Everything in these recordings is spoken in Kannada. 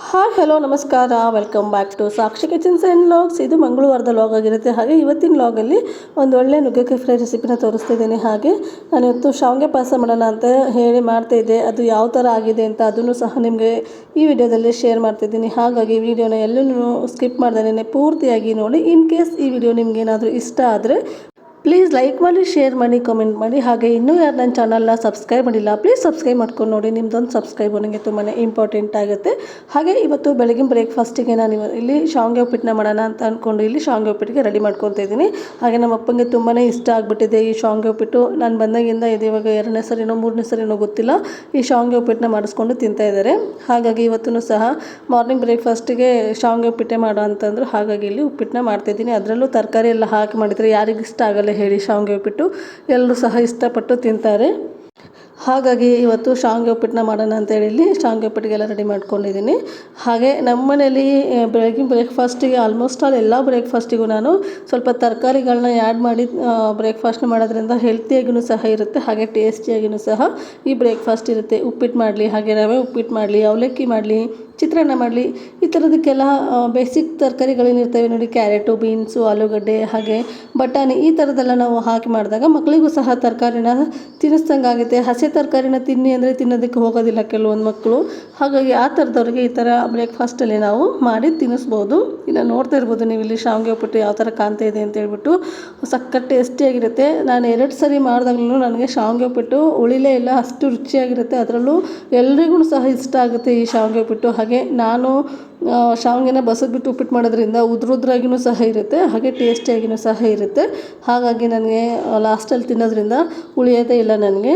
ಹಾಯ್ ಹಲೋ ನಮಸ್ಕಾರ, welcome back to Sakshi kitchens and vlogs. ಇದು ಮಂಗಳವಾರದ ವ್ಲಾಗ್ ಆಗಿರುತ್ತೆ. ಹಾಗೆ ಇವತ್ತಿನ ವ್ಲಾಗಲ್ಲಿ ಒಂದು ಒಳ್ಳೆ ನುಗ್ಗೆಕಾಯಿ ಫ್ರೈ ರೆಸಿಪಿನ ತೋರಿಸ್ತಿದ್ದೀನಿ. ಹಾಗೆ ನಾನು ಇವತ್ತು ಶಾವಿಗೆ ಪಾಯಸ ಮಾಡೋಣ ಅಂತ ಹೇಳಿ ಮಾಡ್ತಾಯಿದ್ದೆ. ಅದು ಯಾವ ಥರ ಆಗಿದೆ ಅಂತ ಅದನ್ನು ಸಹ ನಿಮಗೆ ಈ ವಿಡಿಯೋದಲ್ಲಿ ಶೇರ್ ಮಾಡ್ತಿದ್ದೀನಿ. ಹಾಗಾಗಿ ವಿಡಿಯೋನ ಎಲ್ಲೂ ಸ್ಕಿಪ್ ಮಾಡ್ದೇ ಪೂರ್ತಿಯಾಗಿ ನೋಡಿ. ಇನ್ ಕೇಸ್ ಈ ವಿಡಿಯೋ ನಿಮಗೇನಾದರೂ ಇಷ್ಟ ಆದರೆ ಪ್ಲೀಸ್ ಲೈಕ್ ಮಾಡಿ, ಶೇರ್ ಮಾಡಿ, ಕಮೆಂಟ್ ಮಾಡಿ. ಹಾಗೆ ಇನ್ನೂ ಯಾರು ನನ್ನ ಚಾನಲ್ನ ಸಬ್ಸ್ಕ್ರೈಬ್ ಮಾಡಿಲ್ಲ ಪ್ಲೀಸ್ ಸಬ್ಸ್ಕ್ರೈಬ್ ಮಾಡ್ಕೊಂಡು ನೋಡಿ. ನಿಮ್ಮದೊಂದು ಸಬ್ಸ್ಕ್ರೈಬ್ ನನಗೆ ತುಂಬಾ ಇಂಪಾರ್ಟೆಂಟ್ ಆಗುತ್ತೆ. ಹಾಗೆ ಇವತ್ತು ಬೆಳಗಿನ ಬ್ರೇಕ್ಫಾಸ್ಟಿಗೆ ನಾನು ಇಲ್ಲಿ ಶಾವಿಗೆ ಉಪ್ಪಿಟ್ಟನ್ನ ಮಾಡೋಣ ಅಂತ ಅಂದ್ಕೊಂಡು ಇಲ್ಲಿ ಶಾವಿಗೆ ಉಪ್ಪಿಟ್ಟಿಗೆ ರೆಡಿ ಮಾಡ್ಕೊತಾ ಇದ್ದೀನಿ. ಹಾಗೆ ನಮ್ಮ ಅಪ್ಪಂಗೆ ತುಂಬಾ ಇಷ್ಟ ಆಗಿಬಿಟ್ಟಿದೆ ಈ ಶಾವಿಗೆ ಉಪ್ಪಿಟ್ಟು. ನಾನು ಬಂದಾಗಿಂದ ಇದು ಇವಾಗ 2ನೇ ಸರಿನೋ 3ನೇ ಸರಿನೋ ಗೊತ್ತಿಲ್ಲ, ಈ ಶಾವಿಗೆ ಉಪ್ಪಿಟ್ಟನ್ನ ಮಾಡಿಸ್ಕೊಂಡು ತಿಂತಾ ಇದ್ದಾರೆ. ಹಾಗಾಗಿ ಇವತ್ತೂ ಸಹ ಮಾರ್ನಿಂಗ್ ಬ್ರೇಕ್ಫಾಸ್ಟಿಗೆ ಶಾವಿಗೆ ಉಪ್ಪಿಟ್ಟೆ ಮಾಡೋ ಅಂತಂದ್ರು. ಹಾಗಾಗಿ ಇಲ್ಲಿ ಉಪ್ಪಿಟ್ಟನ್ನ ಮಾಡ್ತಾಯಿದ್ದೀನಿ. ಅದರಲ್ಲೂ ತರಕಾರಿ ಎಲ್ಲ ಹಾಕಿ ಮಾಡಿದರೆ ಯಾರಿಗೆ ಇಷ್ಟ ಆಗಲ್ಲ ಹೇಳಿ ಶಾವಿಗೆ ಉಪ್ಪಿಟ್ಟು? ಎಲ್ಲರೂ ಸಹ ಇಷ್ಟಪಟ್ಟು ತಿಂತಾರೆ. ಹಾಗಾಗಿ ಇವತ್ತು ಶಾವಿಗೆ ಉಪ್ಪಿಟ್ಟನ್ನ ಮಾಡೋಣ ಅಂತೇಳಿ ಇಲ್ಲಿ ಶಾವಿಗೆ ಉಪ್ಪಿಟ್ಟಿಗೆಲ್ಲ ರೆಡಿ ಮಾಡ್ಕೊಂಡಿದ್ದೀನಿ. ಹಾಗೆ ನಮ್ಮ ಮನೇಲಿ ಬೆಳಗಿನ ಬ್ರೇಕ್ಫಾಸ್ಟಿಗೆ ಆಲ್ಮೋಸ್ಟ್ ಆಲ್ ಎಲ್ಲ ಬ್ರೇಕ್ಫಾಸ್ಟಿಗೂ ನಾನು ಸ್ವಲ್ಪ ತರಕಾರಿಗಳನ್ನ ಆ್ಯಡ್ ಮಾಡಿ ಬ್ರೇಕ್ಫಾಸ್ಟ್ನ ಮಾಡೋದ್ರಿಂದ ಹೆಲ್ತಿಯಾಗಿಯೂ ಸಹ ಇರುತ್ತೆ, ಹಾಗೆ ಟೇಸ್ಟಿಯಾಗಿಯೂ ಸಹ ಈ ಬ್ರೇಕ್ಫಾಸ್ಟ್ ಇರುತ್ತೆ. ಉಪ್ಪಿಟ್ಟು ಮಾಡಲಿ, ಹಾಗೆ ರವೆ ಉಪ್ಪಿಟ್ಟು ಮಾಡಲಿ, ಅವಲಕ್ಕಿ ಮಾಡಲಿ, ಚಿತ್ರಾನ್ನ ಮಾಡಲಿ, ಈ ಥರದಕ್ಕೆಲ್ಲ ಬೇಸಿಕ್ ತರಕಾರಿಗಳೇನಿರ್ತವೆ ನೋಡಿ, ಕ್ಯಾರೆಟು, ಬೀನ್ಸು, ಆಲೂಗಡ್ಡೆ, ಹಾಗೆ ಬಟಾಣಿ, ಈ ಥರದ್ದೆಲ್ಲ ನಾವು ಹಾಕಿ ಮಾಡಿದಾಗ ಮಕ್ಕಳಿಗೂ ಸಹ ತರಕಾರಿನ ತಿನ್ನಿಸ್ದಂಗೆ ಆಗುತ್ತೆ. ಹಸಿ ತರಕಾರಿನ ತಿನ್ನಿ ಅಂದರೆ ತಿನ್ನೋದಕ್ಕೆ ಹೋಗೋದಿಲ್ಲ ಕೆಲವೊಂದು ಮಕ್ಕಳು. ಹಾಗಾಗಿ ಆ ಥರದವ್ರಿಗೆ ಈ ಥರ ಬ್ರೇಕ್ಫಾಸ್ಟಲ್ಲಿ ನಾವು ಮಾಡಿ ತಿನ್ನಿಸ್ಬೋದು. ಇನ್ನು ನೋಡ್ತಾ ಇರ್ಬೋದು ನೀವು ಇಲ್ಲಿ ಶಾವಿಗೆ ಉಪ್ಪಿಟ್ಟು ಯಾವ ಥರ ಕಾಣ್ತಾ ಇದೆ ಅಂತ ಹೇಳ್ಬಿಟ್ಟು. ಸಖತ್ ಟೇಸ್ಟಿಯಾಗಿರುತ್ತೆ. ನಾನು 2 ಸರಿ ಮಾಡಿದಾಗಲೂ ನನಗೆ ಶಾವಿಗೆ ಉಪ್ಪಿಟ್ಟು ಉಳಿಲೇ ಇಲ್ಲ, ಅಷ್ಟು ರುಚಿಯಾಗಿರುತ್ತೆ. ಅದರಲ್ಲೂ ಎಲ್ರಿಗೂ ಸಹ ಇಷ್ಟ ಆಗುತ್ತೆ ಈ ಶಾವಿಗೆ ಉಪ್ಪಿಟ್ಟು. ಹಾಗೆ ನಾನು ಶಾವಿಗೆನ ಬಸಿದ್ಬಿಟ್ಟು ಉಪ್ಪಿಟ್ಟು ಮಾಡೋದ್ರಿಂದ ಉದ್ರುದ್ರಾಗಿಯೂ ಸಹ ಇರುತ್ತೆ, ಹಾಗೆ ಟೇಸ್ಟಿಯಾಗಿಯೂ ಸಹ ಇರುತ್ತೆ. ಹಾಗಾಗಿ ನನಗೆ ಲಾಸ್ಟಲ್ಲಿ ತಿನ್ನೋದ್ರಿಂದ ಉಳಿಯೋದೇ ಇಲ್ಲ ನನಗೆ.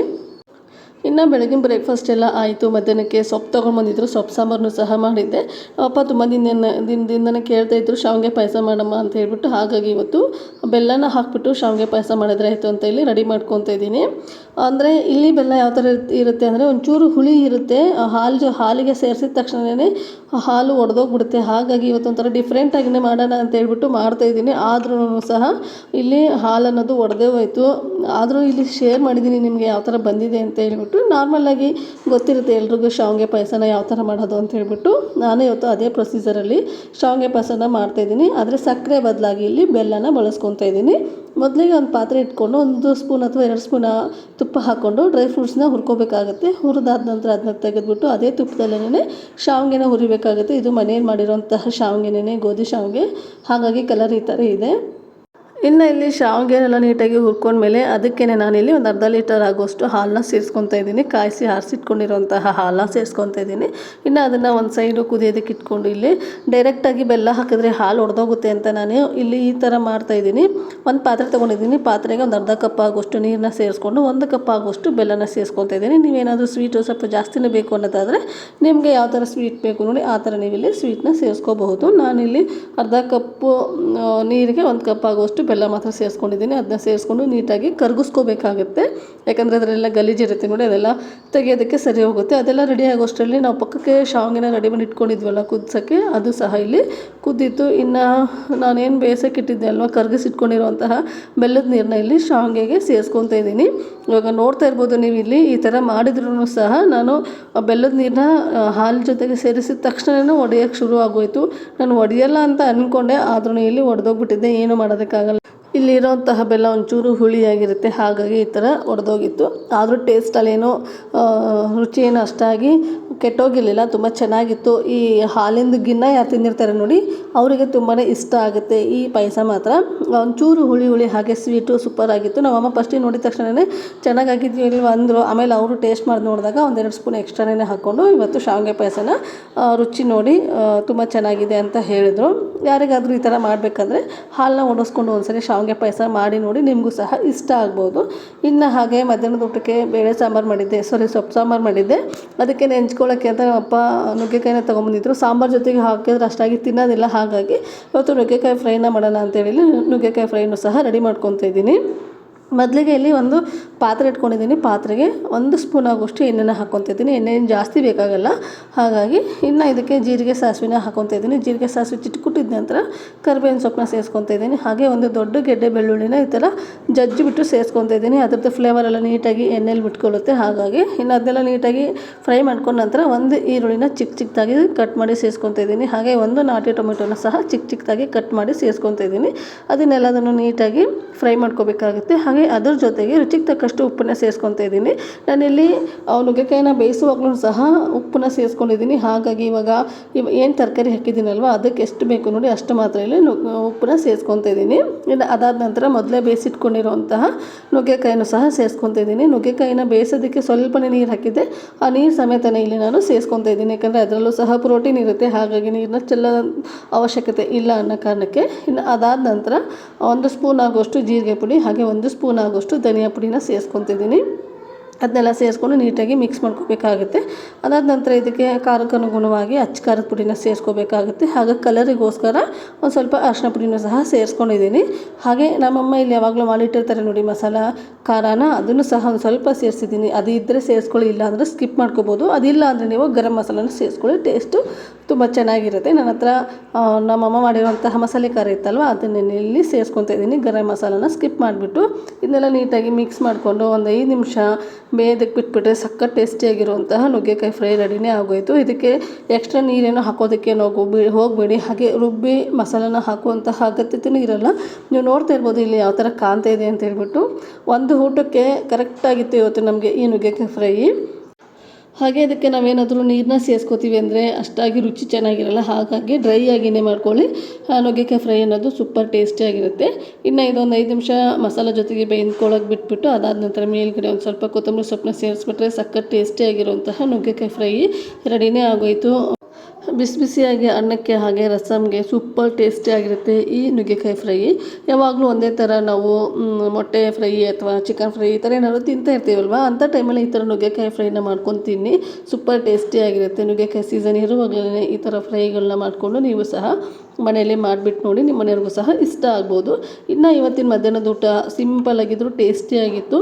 ಇನ್ನು ಬೆಳಗಿನ ಬ್ರೇಕ್ಫಾಸ್ಟ್ ಎಲ್ಲ ಆಯಿತು. ಮಧ್ಯಾಹ್ನಕ್ಕೆ ಸೊಪ್ಪು ತೊಗೊಂಡ್ಬಂದಿದ್ರು, ಸೊಪ್ಪು ಸಾಂಬಾರನ್ನು ಸಹ ಮಾಡಿದ್ದೆ. ಅಪ್ಪ ತುಂಬ ದಿನದಿಂದನೇ ಕೇಳ್ತಾಯಿದ್ರು ಶಾವಿಗೆ ಪಾಯಸ ಮಾಡಮ್ಮ ಅಂತ ಹೇಳ್ಬಿಟ್ಟು. ಹಾಗಾಗಿ ಇವತ್ತು ಬೆಲ್ಲನ ಹಾಕಿಬಿಟ್ಟು ಶಾವಿಗೆ ಪಾಯಸ ಮಾಡಿದ್ರೆ ಆಯಿತು ಅಂತ ಇಲ್ಲಿ ರೆಡಿ ಮಾಡ್ಕೊತಾ ಇದ್ದೀನಿ. ಅಂದರೆ ಇಲ್ಲಿ ಬೆಲ್ಲ ಯಾವ ಥರ ಇರುತ್ತೆ ಅಂದರೆ ಒಂಚೂರು ಹುಳಿ ಇರುತ್ತೆ. ಹಾಲಿಗೆ ಸೇರಿಸಿದ ತಕ್ಷಣವೇ ಹಾಲು ಒಡೆದೋಗ್ಬಿಡುತ್ತೆ. ಹಾಗಾಗಿ ಇವತ್ತೊಂಥರ ಡಿಫ್ರೆಂಟಾಗಿಯೇ ಮಾಡೋಣ ಅಂತ ಹೇಳ್ಬಿಟ್ಟು ಮಾಡ್ತಾಯಿದ್ದೀನಿ. ಆದ್ರೂ ಸಹ ಇಲ್ಲಿ ಹಾಲು ಅನ್ನೋದು ಒಡೆದೇ ಹೋಯಿತು. ಆದರೂ ಇಲ್ಲಿ ಶೇರ್ ಮಾಡಿದ್ದೀನಿ ನಿಮಗೆ ಯಾವ ಥರ ಬಂದಿದೆ ಅಂತ ಹೇಳ್ಬಿಟ್ಟು. ನಾರ್ಮಲಾಗಿ ಗೊತ್ತಿರುತ್ತೆ ಎಲ್ರಿಗೂ ಶಾವಿಗೆ ಪಾಯಸನ ಯಾವ ಥರ ಮಾಡೋದು ಅಂತ ಹೇಳ್ಬಿಟ್ಟು. ನಾನು ಇವತ್ತು ಅದೇ ಪ್ರೊಸೀಜರಲ್ಲಿ ಶಾವಿಗೆ ಪಾಯಸನ ಮಾಡ್ತಾಯಿದ್ದೀನಿ. ಆದರೆ ಸಕ್ಕರೆ ಬದಲಾಗಿ ಇಲ್ಲಿ ಬೆಲ್ಲನ ಬಳಸ್ಕೊತಾ ಇದ್ದೀನಿ. ಮೊದಲಿಗೆ ಒಂದು ಪಾತ್ರೆ ಇಟ್ಕೊಂಡು 1 ಸ್ಪೂನ್ ಅಥವಾ 2 ಸ್ಪೂನ್ ತುಪ್ಪ ಹಾಕ್ಕೊಂಡು ಡ್ರೈ ಫ್ರೂಟ್ಸ್ನ ಹುರ್ಕೋಬೇಕಾಗುತ್ತೆ. ಹುರಿದಾದ ನಂತರ ಅದನ್ನ ತೆಗೆದುಬಿಟ್ಟು ಅದೇ ತುಪ್ಪದಲ್ಲೇ ಶಾವಿಗೆನ ಹುರಿಬೇಕಾಗುತ್ತೆ. ಇದು ಮನೇಲಿ ಮಾಡಿರೋಂತಹ ಶಾವಿಗೆನೇ, ಗೋಧಿ ಶಾವಿಗೆ. ಹಾಗಾಗಿ ಕಲರ್ ಈ ಥರ ಇದೆ. ಇನ್ನು ಇಲ್ಲಿ ಶಾವಿಗೆನೆಲ್ಲ ನೀಟಾಗಿ ಹುರ್ಕೊಂಡ್ಮೇಲೆ ಅದಕ್ಕೇ ನಾನಿಲ್ಲಿ ಒಂದು ಅರ್ಧ ಲೀಟರ್ ಆಗುವಷ್ಟು ಹಾಲನ್ನ ಸೇರಿಸ್ಕೊತಾ ಇದ್ದೀನಿ. ಕಾಯಿಸಿ ಆರಿಸಿಟ್ಕೊಂಡಿರೋಂತಹ ಹಾಲನ್ನ ಸೇರಿಸ್ಕೊತಾ ಇದ್ದೀನಿ. ಇನ್ನು ಅದನ್ನು ಒಂದು ಸೈಡು ಕುದಿಯೋದಕ್ಕೆ ಇಟ್ಕೊಂಡು ಇಲ್ಲಿ ಡೈರೆಕ್ಟಾಗಿ ಬೆಲ್ಲ ಹಾಕಿದ್ರೆ ಹಾಲು ಒಡೆದೋಗುತ್ತೆ ಅಂತ ನಾನು ಇಲ್ಲಿ ಈ ಥರ ಮಾಡ್ತಾಯಿದ್ದೀನಿ. ಒಂದು ಪಾತ್ರೆ ತೊಗೊಂಡಿದ್ದೀನಿ. ಪಾತ್ರೆಗೆ ಒಂದು ಅರ್ಧ ಕಪ್ ಆಗುವಷ್ಟು ನೀರನ್ನ ಸೇರಿಸ್ಕೊಂಡು 1 ಕಪ್ ಆಗುವಷ್ಟು ಬೆಲ್ಲನ ಸೇರಿಸ್ಕೊತಾ ಇದ್ದೀನಿ. ನೀವೇನಾದರೂ ಸ್ವೀಟು ಸ್ವಲ್ಪ ಜಾಸ್ತಿನೇ ಬೇಕು ಅನ್ನೋದಾದರೆ ನಿಮಗೆ ಯಾವ ಥರ ಸ್ವೀಟ್ ಬೇಕು ನೋಡಿ ಆ ಥರ ನೀವಿಲ್ಲಿ ಸ್ವೀಟನ್ನ ಸೇರಿಸ್ಕೋಬಹುದು. ನಾನಿಲ್ಲಿ ಅರ್ಧ ಕಪ್ಪು ನೀರಿಗೆ 1 ಕಪ್ ಆಗುವಷ್ಟು ಬೆಲ್ಲ ಮಾತ್ರ ಸೇರಿಸ್ಕೊಂಡಿದ್ದೀನಿ. ಅದನ್ನ ಸೇರಿಸ್ಕೊಂಡು ನೀಟಾಗಿ ಕರಗಿಸ್ಕೋಬೇಕಾಗುತ್ತೆ. ಯಾಕಂದರೆ ಅದರೆಲ್ಲ ಗಲೀಜಿರುತ್ತೆ ನೋಡಿ, ಅದೆಲ್ಲ ತೆಗೆಯೋದಕ್ಕೆ ಸರಿ ಹೋಗುತ್ತೆ. ಅದೆಲ್ಲ ರೆಡಿ ಆಗೋಷ್ಟರಲ್ಲಿ ನಾವು ಪಕ್ಕಕ್ಕೆ ಶಾವಿಗೆನ ರೆಡಿ ಮಾಡಿ ಇಟ್ಕೊಂಡಿದ್ವಲ್ಲ ಕುದಿಸೋಕ್ಕೆ, ಅದು ಸಹ ಇಲ್ಲಿ ಕುದ್ದಿತ್ತು. ಇನ್ನು ನಾನೇನು ಬೇಯಿಸೋಕೆ ಇಟ್ಟಿದ್ದೆ ಅಲ್ವ, ಕರಗಿಸಿಟ್ಕೊಂಡಿರುವಂತಹ ಬೆಲ್ಲದ ನೀರನ್ನ ಇಲ್ಲಿ ಶಾವಿಗೆಗೆ ಸೇರಿಸ್ಕೊತಾ ಇದ್ದೀನಿ. ಇವಾಗ ನೋಡ್ತಾ ಇರ್ಬೋದು ನೀವು ಇಲ್ಲಿ ಈ ಥರ ಮಾಡಿದ್ರೂ ಸಹ ನಾನು ಬೆಲ್ಲದ ನೀರನ್ನ ಹಾಲು ಜೊತೆಗೆ ಸೇರಿಸಿದ ತಕ್ಷಣವೇ ಒಡೆಯೋಕ್ಕೆ ಶುರು ಆಗೋಯಿತು. ನಾನು ಒಡೆಯಲ್ಲ ಅಂತ ಅಂದ್ಕೊಂಡೆ, ಆದ್ರೂ ಇಲ್ಲಿ ಒಡೆದೋಗ್ಬಿಟ್ಟಿದ್ದೆ. ಏನು ಮಾಡೋದಕ್ಕಾಗಲ್ಲ. ಇಲ್ಲಿರೋಂತಹ ಬೆಲ್ಲ ಒಂಚೂರು ಹುಳಿಯಾಗಿರುತ್ತೆ, ಹಾಗಾಗಿ ಈ ಥರ ಒಡೆದೋಗಿತ್ತು. ಆದರೂ ಟೇಸ್ಟಲ್ಲೇನೋ ರುಚಿ ಏನು ಅಷ್ಟಾಗಿ ಕೆಟ್ಟೋಗಿರಲಿಲ್ಲ, ತುಂಬ ಚೆನ್ನಾಗಿತ್ತು. ಈ ಹಾಲಿಂದ ಗಿನ್ನ ಯಾರು ತಿಂದಿರ್ತಾರೆ ನೋಡಿ ಅವರಿಗೆ ತುಂಬಾ ಇಷ್ಟ ಆಗುತ್ತೆ ಈ ಪಾಯಸ ಮಾತ್ರ. ಒಂಚೂರು ಹುಳಿ ಹಾಗೆ ಸ್ವೀಟು ಸೂಪರ್ ಆಗಿತ್ತು. ನಮ್ಮಮ್ಮ ಫಸ್ಟಿಗೆ ನೋಡಿದ ತಕ್ಷಣವೇ ಚೆನ್ನಾಗಾಗಿದ್ವಿ ಇಲ್ವ ಅಂದರು. ಆಮೇಲೆ ಅವರು ಟೇಸ್ಟ್ ಮಾಡಿ ನೋಡಿದಾಗ 1-2 ಸ್ಪೂನ್ ಎಕ್ಸ್ಟ್ರಾನೇ ಹಾಕ್ಕೊಂಡು ಇವತ್ತು ಶಾವಿಗೆ ಪಾಯಸನ ರುಚಿ ನೋಡಿ ತುಂಬ ಚೆನ್ನಾಗಿದೆ ಅಂತ ಹೇಳಿದರು. ಯಾರಿಗಾದರೂ ಈ ಥರ ಮಾಡಬೇಕಂದ್ರೆ ಹಾಲನ್ನ ಒಡಿಸ್ಕೊಂಡು ಒಂದ್ಸರಿ ಶಾವಿಗೆ ಪಾಯಸ ಮಾಡಿ ನೋಡಿ, ನಿಮಗೂ ಸಹ ಇಷ್ಟ ಆಗ್ಬೋದು. ಇನ್ನು ಹಾಗೆ ಮಧ್ಯಾಹ್ನದ ಊಟಕ್ಕೆ ಸೊಪ್ಪು ಸಾಂಬಾರು ಮಾಡಿದ್ದೆ. ಅದಕ್ಕೆ ನೆಂಚ್ಕೊಳ್ಳೋಕ್ಕೆ ಅಂತ ನಮ್ಮ ಅಪ್ಪ ನುಗ್ಗೆಕಾಯಿನ ತೊಗೊಂಬಂದಿದ್ರು. ಸಾಂಬಾರು ಜೊತೆಗೆ ಹಾಕಿದ್ರೆ ಅಷ್ಟಾಗಿ ತಿನ್ನೋದಿಲ್ಲ. ಹಾಗಾಗಿ ಇವತ್ತು ನುಗ್ಗೆಕಾಯಿ ಫ್ರೈನ ಮಾಡೋಣ ಅಂತೇಳಿ ನುಗ್ಗೆಕಾಯಿ ಫ್ರೈನೂ ಸಹ ರೆಡಿ ಮಾಡ್ಕೊತಾ ಇದ್ದೀನಿ. ಮೊದಲಿಗೆ ಇಲ್ಲಿ ಒಂದು ಪಾತ್ರೆ ಇಟ್ಕೊಂಡಿದ್ದೀನಿ. ಪಾತ್ರೆಗೆ 1 ಸ್ಪೂನ್ ಆಗೋಷ್ಟು ಎಣ್ಣೆನ ಹಾಕ್ಕೊತಿದ್ದೀನಿ. ಎಣ್ಣೆ ಜಾಸ್ತಿ ಬೇಕಾಗಲ್ಲ, ಹಾಗಾಗಿ ಇನ್ನು ಇದಕ್ಕೆ ಜೀರಿಗೆ ಸಾಸಿವೆನ ಹಾಕ್ಕೊತಾ ಇದ್ದೀನಿ. ಜೀರಿಗೆ ಸಾಸಿವೆ ಚಿಟ್ಕುಟ್ಟಿದ ನಂತರ ಕರಿಬೇವಿನ ಸೊಪ್ಪನ್ನ ಸೇರಿಸ್ಕೊತಾ ಇದ್ದೀನಿ. ಹಾಗೆ ಒಂದು ದೊಡ್ಡ ಗೆಡ್ಡೆ ಬೆಳ್ಳುಳ್ಳಿನ ಈ ಥರ ಜಜ್ಜಿಬಿಟ್ಟು ಸೇರಿಸ್ಕೊತಾ ಇದ್ದೀನಿ. ಅದ್ರದ್ದು ಫ್ಲೇವರೆಲ್ಲ ನೀಟಾಗಿ ಎಣ್ಣೆಲಿ ಬಿಟ್ಕೊಳ್ಳುತ್ತೆ. ಹಾಗಾಗಿ ಇನ್ನು ಅದನ್ನೆಲ್ಲ ನೀಟಾಗಿ ಫ್ರೈ ಮಾಡ್ಕೊಂಡ ನಂತರ ಒಂದು ಈರುಳ್ಳಿನ ಚಿಕ್ಕದಾಗಿ ಕಟ್ ಮಾಡಿ ಸೇರಿಸ್ಕೊತಾ ಇದ್ದೀನಿ. ಹಾಗೆ ಒಂದು ನಾಟಿ ಟೊಮೆಟೊನ ಸಹ ಚಿಕ್ಕದಾಗಿ ಕಟ್ ಮಾಡಿ ಸೇರಿಸ್ಕೊತಾ ಇದ್ದೀನಿ. ಅದನ್ನೆಲ್ಲದನ್ನು ನೀಟಾಗಿ ಫ್ರೈ ಮಾಡ್ಕೋಬೇಕಾಗುತ್ತೆ. ಹಾಗೆ ಅದ್ರ ಜೊತೆಗೆ ರುಚಿಗೆ ತಕ್ಕಷ್ಟು ಉಪ್ಪನ್ನ ಸೇರಿಸ್ಕೊತಾ ಇದ್ದೀನಿ. ನಾನಿಲ್ಲಿ ನುಗ್ಗೆಕಾಯಿನ ಬೇಯಿಸುವಾಗಲೂ ಸಹ ಉಪ್ಪನ್ನ ಸೇರಿಸ್ಕೊಂಡಿದ್ದೀನಿ. ಹಾಗಾಗಿ ಇವಾಗ ಏನು ತರಕಾರಿ ಹಾಕಿದ್ದೀನಲ್ವ ಅದಕ್ಕೆ ಎಷ್ಟು ಬೇಕು ನೋಡಿ ಅಷ್ಟು ಮಾತ್ರ ಇಲ್ಲಿ ಉಪ್ಪನ್ನ ಸೇರಿಸ್ಕೊತಾ ಇದ್ದೀನಿ. ಇನ್ನು ಅದಾದ ನಂತರ ಮೊದಲೇ ಬೇಯಿಸಿಟ್ಕೊಂಡಿರುವಂತಹ ನುಗ್ಗೆಕಾಯಿನೂ ಸಹ ಸೇರಿಸ್ಕೊತಾ ಇದ್ದೀನಿ. ನುಗ್ಗೆಕಾಯಿನ ಬೇಯಿಸೋದಕ್ಕೆ ಸ್ವಲ್ಪನೇ ನೀರು ಹಾಕಿದ್ದೆ. ಆ ನೀರು ಸಮೇತನೇ ಇಲ್ಲಿ ನಾನು ಸೇರಿಸ್ಕೊತಾ ಇದ್ದೀನಿ. ಯಾಕಂದರೆ ಅದರಲ್ಲೂ ಸಹ ಪ್ರೋಟೀನ್ ಇರುತ್ತೆ, ಹಾಗಾಗಿ ನೀರನ್ನ ಚೆಲ್ಲೋ ಅವಶ್ಯಕತೆ ಇಲ್ಲ ಅನ್ನೋ ಕಾರಣಕ್ಕೆ. ಇನ್ನು ಅದಾದ ನಂತರ 1 ಸ್ಪೂನ್ ಆಗೋಷ್ಟು ಜೀರಿಗೆ ಪುಡಿ ಹಾಗೆ 1 ಸ್ಪೂನ್ ಆಗೋಷ್ಟು ಧನಿಯಾ ಪುಡಿನ ಸೇರಿಸ್ಕೊತಿದ್ದೀನಿ. ಅದನ್ನೆಲ್ಲ ಸೇರಿಸ್ಕೊಂಡು ನೀಟಾಗಿ ಮಿಕ್ಸ್ ಮಾಡ್ಕೋಬೇಕಾಗುತ್ತೆ. ಅದಾದ ನಂತರ ಇದಕ್ಕೆ ಖಾರಕ್ಕೆ ಅನುಗುಣವಾಗಿ ಅಚ್ಚ ಖಾರದ ಪುಡಿನ ಸೇರಿಸ್ಕೋಬೇಕಾಗುತ್ತೆ. ಹಾಗೆ ಕಲರಿಗೋಸ್ಕರ ಒಂದು ಸ್ವಲ್ಪ ಅರಿಶಿನ ಪುಡಿನೂ ಸಹ ಸೇರಿಸ್ಕೊಂಡಿದ್ದೀನಿ. ಹಾಗೆ ನಮ್ಮಮ್ಮ ಇಲ್ಲಿ ಯಾವಾಗಲೂ ಮಾಡಿಟ್ಟಿರ್ತಾರೆ ನೋಡಿ ಮಸಾಲ ಖಾರನ, ಅದನ್ನು ಸಹ ಒಂದು ಸ್ವಲ್ಪ ಸೇರಿಸಿದ್ದೀನಿ. ಅದು ಇದ್ದರೆ ಸೇರಿಸ್ಕೊಳ್ಳಿ, ಇಲ್ಲ ಅಂದರೆ ಸ್ಕಿಪ್ ಮಾಡ್ಕೋಬೋದು. ಅದಿಲ್ಲ ಅಂದರೆ ನೀವು ಗರಂ ಮಸಾಲನ ಸೇರಿಸ್ಕೊಳ್ಳಿ, ಟೇಸ್ಟು ತುಂಬ ಚೆನ್ನಾಗಿರುತ್ತೆ. ನನ್ನ ಹತ್ರ ನಮ್ಮಮ್ಮ ಮಾಡಿರುವಂತಹ ಮಸಾಲೆ ಖಾರ ಇತ್ತಲ್ವ ಅದನ್ನೇ ಇಲ್ಲಿ ಸೇರಿಸ್ಕೊತಾ ಇದ್ದೀನಿ. ಗರಂ ಮಸಾಲನ ಸ್ಕಿಪ್ ಮಾಡಿಬಿಟ್ಟು ಇದನ್ನೆಲ್ಲ ನೀಟಾಗಿ ಮಿಕ್ಸ್ ಮಾಡಿಕೊಂಡು ಒಂದು 5 ನಿಮಿಷ ಬೇಯದಕ್ಕೆ ಬಿಟ್ಬಿಟ್ರೆ ಸಖತ್ ಟೇಸ್ಟಿಯಾಗಿರುವಂತಹ ನುಗ್ಗೆಕಾಯಿ ಫ್ರೈ ರೆಡಿನೇ ಆಗೋಯಿತು. ಇದಕ್ಕೆ ಎಕ್ಸ್ಟ್ರಾ ನೀರೇನೋ ಹಾಕೋದಕ್ಕೆ ಹೋಗಬೇಡಿ. ಹಾಗೆ ರುಬ್ಬಿ ಮಸಾಲನ ಹಾಕುವಂತಹ ಅಗತ್ಯತೆಯೂ ಇರಲ್ಲ. ನೀವು ನೋಡ್ತಾ ಇರ್ಬೋದು ಇಲ್ಲಿ ಯಾವ ಥರ ಕಾಣ್ತಾ ಇದೆ ಅಂತ ಹೇಳ್ಬಿಟ್ಟು. ಒಂದು ಊಟಕ್ಕೆ ಕರೆಕ್ಟಾಗಿತ್ತು ಇವತ್ತು ನಮಗೆ ಈ ನುಗ್ಗೆಕಾಯಿ ಫ್ರೈ. ಹಾಗೆ ಇದಕ್ಕೆ ನಾವೇನಾದರೂ ನೀರನ್ನ ಸೇರಿಸ್ಕೋತೀವಿ ಅಂದರೆ ಅಷ್ಟಾಗಿ ರುಚಿ ಚೆನ್ನಾಗಿರಲ್ಲ, ಹಾಗಾಗಿ ಡ್ರೈ ಆಗಿಯೇ ಮಾಡ್ಕೊಳ್ಳಿ. ನುಗ್ಗೆಕಾಯಿ ಫ್ರೈ ಅನ್ನೋದು ಸೂಪರ್ ಟೇಸ್ಟಿಯಾಗಿರುತ್ತೆ. ಇನ್ನು ಇದೊಂದು 5 ನಿಮಿಷ ಮಸಾಲೆ ಜೊತೆಗೆ ಬೇಯ್ಕೊಳ್ಳೋಕೆ ಬಿಟ್ಬಿಟ್ಟು ಅದಾದ ನಂತರ ಮೇಲ್ಗಡೆ ಒಂದು ಸ್ವಲ್ಪ ಕೊತ್ತಂಬರಿ ಸೊಪ್ಪನ್ನ ಸೇರಿಸ್ಬಿಟ್ರೆ ಸಖತ್ ಟೇಸ್ಟಿಯಾಗಿರುವಂತಹ ನುಗ್ಗೆಕಾಯಿ ಫ್ರೈ ರೆಡಿನೇ ಆಗೋಯಿತು. ಬಿಸಿ ಬಿಸಿಯಾಗಿ ಅನ್ನಕ್ಕೆ ಹಾಗೆ ರಸಮ್ಗೆ ಸೂಪರ್ ಟೇಸ್ಟಿಯಾಗಿರುತ್ತೆ ಈ ನುಗ್ಗೆಕಾಯಿ ಫ್ರೈ. ಯಾವಾಗಲೂ ಒಂದೇ ಥರ ನಾವು ಮೊಟ್ಟೆ ಫ್ರೈ ಅಥವಾ ಚಿಕನ್ ಫ್ರೈ ಈ ಥರ ಏನಾದರೂ ತಿಂತಾ ಇರ್ತೀವಲ್ವ, ಅಂಥ ಟೈಮಲ್ಲಿ ಈ ಥರ ನುಗ್ಗೆಕಾಯಿ ಫ್ರೈನ ಮಾಡ್ಕೊಂಡು ತಿನ್ನಿ, ಸೂಪರ್ ಟೇಸ್ಟಿಯಾಗಿರುತ್ತೆ. ನುಗ್ಗೆಕಾಯಿ ಸೀಸನ್ ಇರುವಾಗಲೇ ಈ ಥರ ಫ್ರೈಗಳನ್ನ ಮಾಡಿಕೊಂಡು ನೀವು ಸಹ ಮನೆಯಲ್ಲೇ ಮಾಡಿಬಿಟ್ಟು ನೋಡಿ, ನಿಮ್ಮ ಮನೆಯವ್ರಿಗೂ ಸಹ ಇಷ್ಟ ಆಗ್ಬೋದು. ಇನ್ನು ಇವತ್ತಿನ ಮಧ್ಯಾಹ್ನದ ಊಟ ಸಿಂಪಲ್ ಆಗಿದ್ದರೂ ಟೇಸ್ಟಿಯಾಗಿತ್ತು.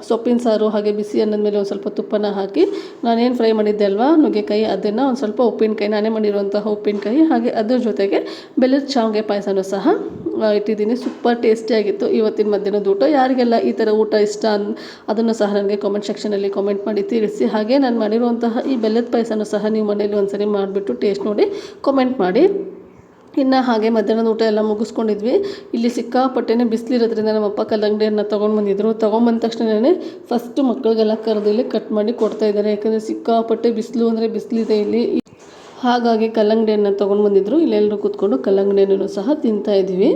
ಸೊಪ್ಪಿನ ಸಾರು ಹಾಗೆ ಬಿಸಿ ಅನ್ನದ ಮೇಲೆ ಒಂದು ಸ್ವಲ್ಪ ತುಪ್ಪನ ಹಾಕಿ ನಾನೇನು ಫ್ರೈ ಮಾಡಿದ್ದೆ ಅಲ್ವಾ ನುಗ್ಗೆಕಾಯಿ, ಅದನ್ನು ಒಂದು ಸ್ವಲ್ಪ ಉಪ್ಪಿನಕಾಯಿ, ನಾನೇ ಮಾಡಿರುವಂತಹ ಉಪ್ಪಿನಕಾಯಿ ಹಾಗೆ ಅದ್ರ ಜೊತೆಗೆ ಬೆಲ್ಲದ ಶಾವಿಗೆ ಪಾಯಸನೂ ಸಹ ಇಟ್ಟಿದ್ದೀನಿ. ಸೂಪರ್ ಟೇಸ್ಟಿಯಾಗಿತ್ತು ಇವತ್ತಿನ ಮಧ್ಯಾಹ್ನದ ಊಟ. ಯಾರಿಗೆಲ್ಲ ಈ ಥರ ಊಟ ಇಷ್ಟ ಅದನ್ನು ಸಹ ನನಗೆ ಕಾಮೆಂಟ್ ಸೆಕ್ಷನಲ್ಲಿ ಕಾಮೆಂಟ್ ಮಾಡಿ ತಿಳಿಸಿ. ಹಾಗೆ ನಾನು ಮಾಡಿರುವಂತಹ ಈ ಬೆಲ್ಲದ ಪಾಯಸನೂ ಸಹ ನೀವು ಮನೇಲಿ ಒಂದ್ಸರಿ ಮಾಡಿಬಿಟ್ಟು ಟೇಸ್ಟ್ ನೋಡಿ ಕಾಮೆಂಟ್ ಮಾಡಿ. ಇನ್ನು ಹಾಗೆ ಮಧ್ಯಾಹ್ನದ ಊಟ ಎಲ್ಲ ಮುಗಿಸ್ಕೊಂಡಿದ್ವಿ. ಇಲ್ಲಿ ಸಿಕ್ಕಾಪಟ್ಟೆನೇ ಬಿಸಿಲಿರೋದ್ರಿಂದ ನಮ್ಮಪ್ಪ ಕಲ್ಲಂಗಡಿಯನ್ನು ತೊಗೊಂಡು ತೊಗೊಂಬಂದ ತಕ್ಷಣವೇ ಫಸ್ಟು ಮಕ್ಕಳಿಗೆಲ್ಲ ಕರೆದು ಇಲ್ಲಿ ಕಟ್ ಮಾಡಿ ಕೊಡ್ತಾಯಿದ್ದಾರೆ. ಯಾಕಂದರೆ ಸಿಕ್ಕಾಪಟ್ಟೆ ಬಿಸಿಲು ಅಂದರೆ ಬಿಸಿಲಿದೆ ಇಲ್ಲಿ, ಹಾಗಾಗಿ ಕಲ್ಲಂಗಡಿಯನ್ನು ತೊಗೊಂಡು ಬಂದಿದ್ದರು. ಇಲ್ಲೆಲ್ಲರೂ ಕೂತ್ಕೊಂಡು ಕಲ್ಲಂಗಡಿಯನ್ನು ಸಹ ತಿಂತಾಯಿದ್ವಿ.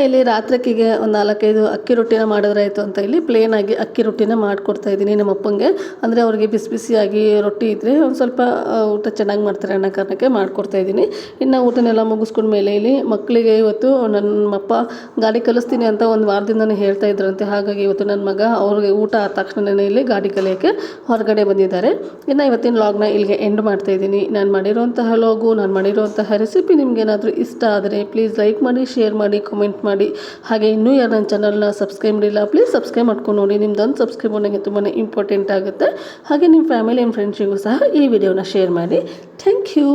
ಇಲ್ಲಿ ರಾತ್ರಿಕಿಗೆ ಒಂದು 4-5 ಅಕ್ಕಿ ರೊಟ್ಟಿನ ಮಾಡಿದ್ರಾಯ್ತು ಅಂತ ಇಲ್ಲಿ ಪ್ಲೇನಾಗಿ ಅಕ್ಕಿ ರೊಟ್ಟಿನ ಮಾಡಿಕೊಡ್ತಾಯಿದ್ದೀನಿ ನಮ್ಮ ಅಪ್ಪಂಗೆ. ಅಂದರೆ ಅವ್ರಿಗೆ ಬಿಸಿ ಬಿಸಿಯಾಗಿ ರೊಟ್ಟಿ ಇದ್ದರೆ ಒಂದು ಸ್ವಲ್ಪ ಊಟ ಚೆನ್ನಾಗಿ ಮಾಡ್ತಾರೆ ಅನ್ನೋ ಕಾರಣಕ್ಕೆ ಮಾಡಿಕೊಡ್ತಾಯಿದ್ದೀನಿ. ಇನ್ನು ಊಟನೆಲ್ಲ ಮುಗಿಸ್ಕೊಂಡ ಮೇಲೆ ಇಲ್ಲಿ ಮಕ್ಕಳಿಗೆ ಇವತ್ತು ನಮ್ಮಪ್ಪ ಗಾಡಿ ಕಲಿಸ್ತೀನಿ ಅಂತ ಒಂದು ವಾರದಿಂದನೇ ಹೇಳ್ತಾ ಇದ್ರಂತೆ. ಹಾಗಾಗಿ ಇವತ್ತು ನನ್ನ ಮಗ ಅವ್ರಿಗೆ ಊಟ ಆದ ತಕ್ಷಣನೇ ಇಲ್ಲಿ ಗಾಡಿ ಕಲಿಯೋಕ್ಕೆ ಹೊರಗಡೆ ಬಂದಿದ್ದಾರೆ. ಇನ್ನು ಇವತ್ತಿನ ವ್ಲಾಗ್ನ ಇಲ್ಲಿಗೆ ಎಂಡ್ ಮಾಡ್ತಾಯಿದ್ದೀನಿ. ನಾನು ಮಾಡಿರೋಂತಹ ವ್ಲಾಗು, ನಾನು ಮಾಡಿರೋಂತಹ ರೆಸಿಪಿ ನಿಮಗೇನಾದರೂ ಇಷ್ಟ ಆದರೆ ಪ್ಲೀಸ್ ಲೈಕ್ ಮಾಡಿ, ಶೇರ್ ಮಾಡಿ, ಕಮೆಂಟ್ ಮಾಡಿ. ಹಾಗೆ ಇನ್ನೂ ಯಾರು ನನ್ನ ಚಾನಲ್ನ ಸಬ್ಸ್ಕ್ರೈಬ್ ಮಾಡಿಲ್ಲ ಪ್ಲೀಸ್ ಸಬ್ಸ್ಕ್ರೈಬ್ ಮಾಡ್ಕೊಂಡು ನೋಡಿ. ನಿಮ್ದೊಂದು ಸಬ್ಸ್ಕ್ರೈಬ್ ನನಗೆ ತುಂಬಾ ಇಂಪಾರ್ಟೆಂಟ್ ಆಗುತ್ತೆ. ಹಾಗೆ ನಿಮ್ಮ ಫ್ಯಾಮಿಲಿ ಆ್ಯಂಡ್ ಫ್ರೆಂಡ್ಸಿಗೂ ಸಹ ಈ ವಿಡಿಯೋನ ಶೇರ್ ಮಾಡಿ. Thank you.